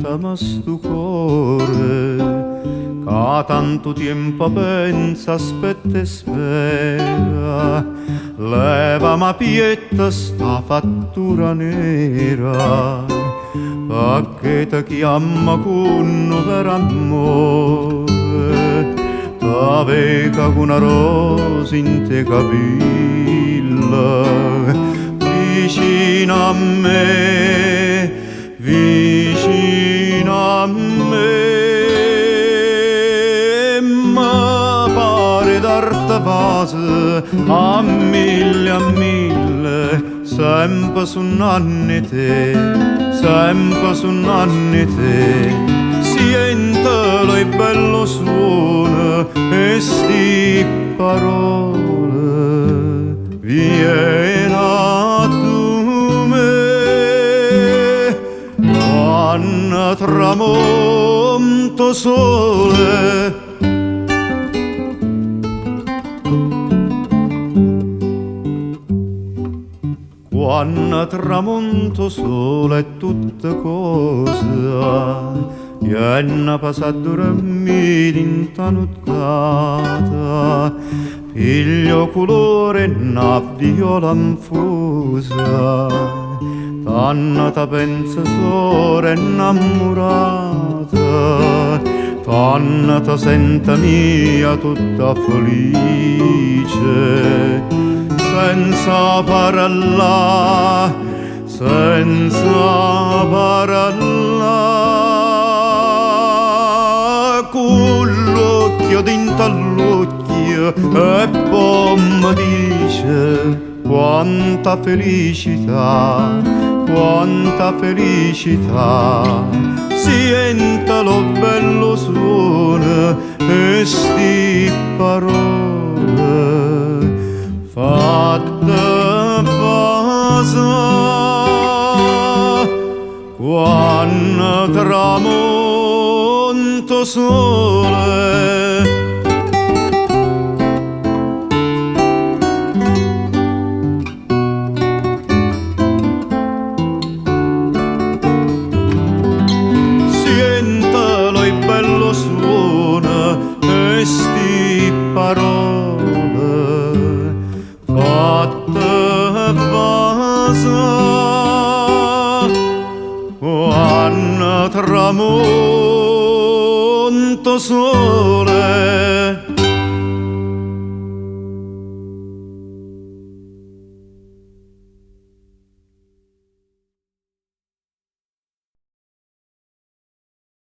ascolta ma stu cuore che tanto tempo pensa, aspetta e spera, leva ma pietta sta fattura nera, perché ti chiama con per amore, t'aveva con una rosa in te capilla, vicino a me, vicino a me. Ma pare d'arte base a mille, sempre son anni te, sempre son anni te. Sientelo e bello suono e sti parole, vieni a me, quando tramonto sole. Quando tramonto sole e tutte cose, viene passata dormire in ta nottata, piglio colore na viola infusa, tanna ta pensa sore innamorata, tanna ta senta mia tutta felice. Senza parlare, senza parlare, con l'occhio dinto all'occhio e poi mi dice quanta felicità, quanta felicità. Senta lo bello suono e sti parole fatte basa quando tramonto sole. Sientelo il bello suono e sti parole fatte basa quando tramonto sole.